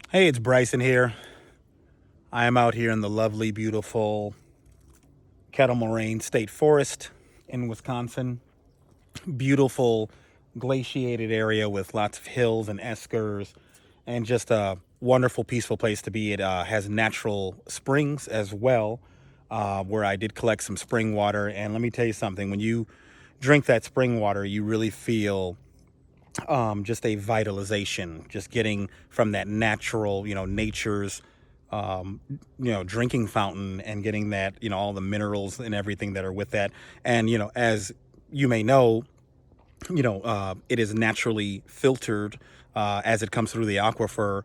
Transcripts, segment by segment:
Hey, it's Bryson here. I am out here in the lovely, beautiful Kettle Moraine State Forest in Wisconsin. Beautiful glaciated area with lots of hills and eskers and just a wonderful, peaceful place to be. It has natural springs as well, where I did collect some spring water. And let me tell you something, when you drink that spring water, you really feel just a vitalization, just getting from that natural, nature's, um, drinking fountain and getting that, all the minerals and everything that are with that. And, as you may know, it is naturally filtered as it comes through the aquifer,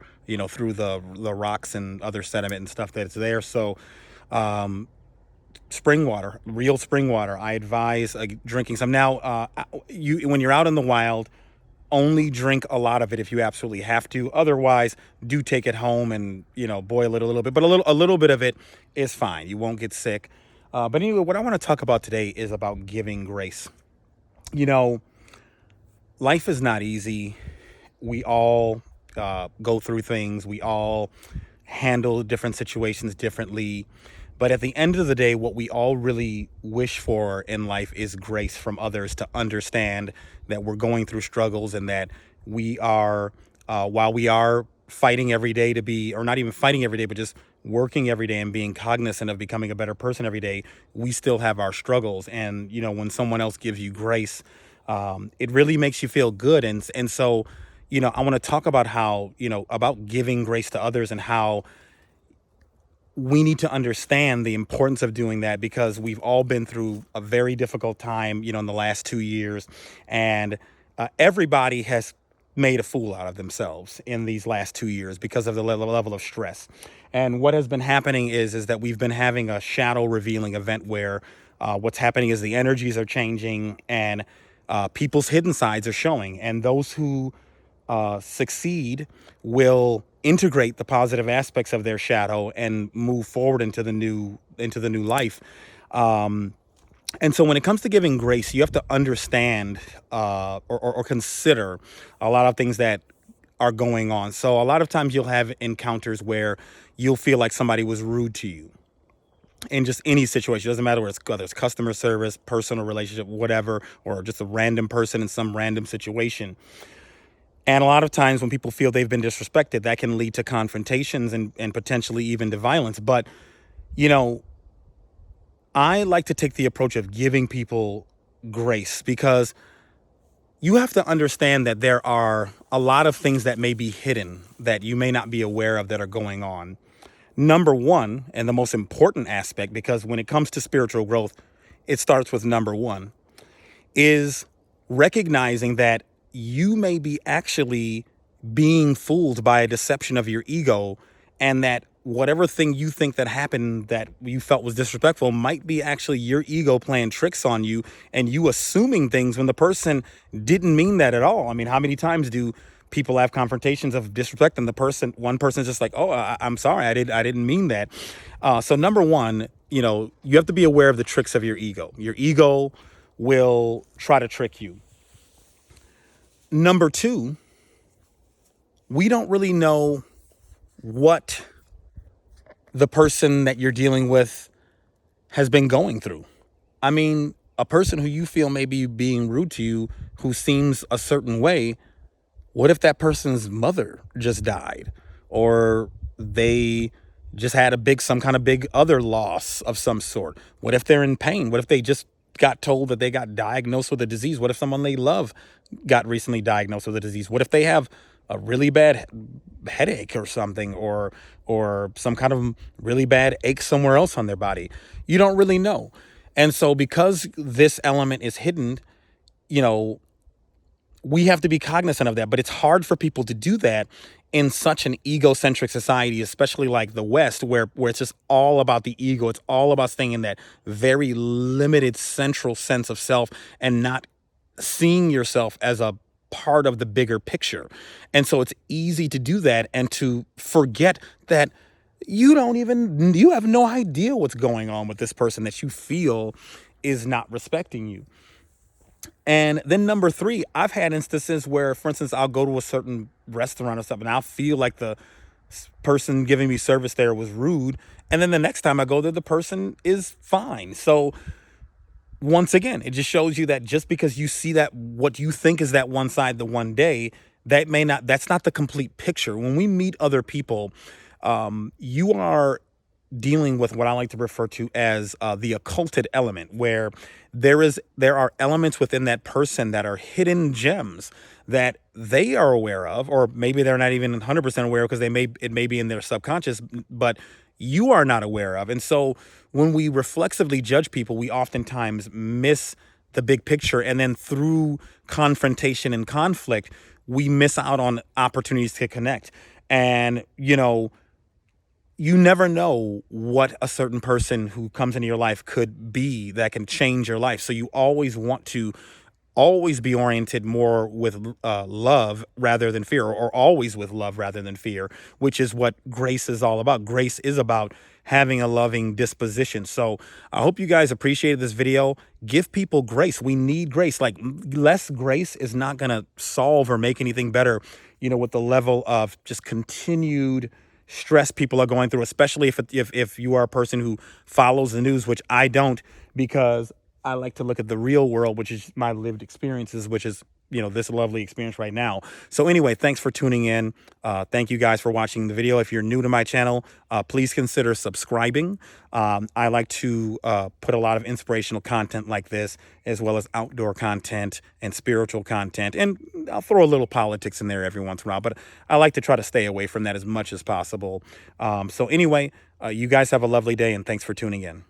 through the rocks and other sediment and stuff that's there. So, spring water, real spring water. I advise drinking some. Now, you when you're out in the wild, only drink a lot of it if you absolutely have to. Otherwise, do take it home and boil it a little bit. But a little bit of it is fine. You won't get sick. But anyway, what I want to talk about today is about giving grace. You know, life is not easy. We all go through things. We all handle different situations differently. But at the end of the day, what we all really wish for in life is grace from others to understand that we're going through struggles and that we are, while we are fighting every day to be, or not even fighting every day, but just working every day and being cognizant of becoming a better person every day, we still have our struggles. And, when someone else gives you grace, it really makes you feel good. And so, I want to talk about how, about giving grace to others and how we need to understand the importance of doing that because we've all been through a very difficult time, in the last 2 years. And everybody has made a fool out of themselves in these last 2 years because of the level of stress. And what has been happening is that we've been having a shadow revealing event where what's happening is the energies are changing and people's hidden sides are showing. And those who succeed will integrate the positive aspects of their shadow and move forward into the new life. And so when it comes to giving grace, you have to understand or consider a lot of things that are going on. So a lot of times you'll have encounters where you'll feel like somebody was rude to you in just any situation. It doesn't matter whether it's customer service, personal relationship, whatever, or just a random person in some random situation. And a lot of times when people feel they've been disrespected, that can lead to confrontations and potentially even to violence. But, you know, I like to take the approach of giving people grace because you have to understand that there are a lot of things that may be hidden that you may not be aware of that are going on. Number one, and the most important aspect, because when it comes to spiritual growth, it starts with number one, is recognizing that you may be actually being fooled by a deception of your ego, and that whatever thing you think that happened that you felt was disrespectful might be actually your ego playing tricks on you and you assuming things when the person didn't mean that at all. I mean, how many times do people have confrontations of disrespect and one person's just like, oh, I'm sorry, I didn't mean that. So number one, you have to be aware of the tricks of your ego. Your ego will try to trick you. Number two, we don't really know what the person that you're dealing with has been going through. I mean, a person who you feel may be being rude to you, who seems a certain way, what if that person's mother just died? Or they just had some kind of big other loss of some sort? What if they're in pain? What if they just got told that they got diagnosed with a disease? What if someone they love got recently diagnosed with a disease? What if they have a really bad headache or something, or some kind of really bad ache somewhere else on their body? You don't really know. And so because this element is hidden, you know, we have to be cognizant of that. But it's hard for people to do that in such an egocentric society, especially like the West, where it's just all about the ego. It's all about staying in that very limited central sense of self and not seeing yourself as a part of the bigger picture. And so it's easy to do that and to forget that you have no idea what's going on with this person that you feel is not respecting you. And then number three, I've had instances where, for instance, I'll go to a certain restaurant or something, and I'll feel like the person giving me service there was rude, and then the next time I go there, the person is fine. So once again, it just shows you that just because you see that what you think is that one side the one day, that's not the complete picture. When we meet other people, you are dealing with what I like to refer to as the occulted element, where there are elements within that person that are hidden gems that they are aware of, or maybe they're not even 100% aware because it may be in their subconscious, but you are not aware of. And so when we reflexively judge people, we oftentimes miss the big picture, and then through confrontation and conflict, we miss out on opportunities to connect. And you never know what a certain person who comes into your life could be that can change your life. So you always want to always be oriented more with love rather than fear, or always with love rather than fear, which is what grace is all about. Grace is about having a loving disposition. So I hope you guys appreciated this video. Give people grace. We need grace. Like, less grace is not going to solve or make anything better, with the level of just continued stress people are going through, especially if you are a person who follows the news, which I don't, because I like to look at the real world, which is my lived experiences, which is, this lovely experience right now. So anyway, thanks for tuning in. Thank you guys for watching the video. If you're new to my channel, please consider subscribing. I like to put a lot of inspirational content like this, as well as outdoor content and spiritual content. And I'll throw a little politics in there every once in a while, but I like to try to stay away from that as much as possible. So anyway, you guys have a lovely day, and thanks for tuning in.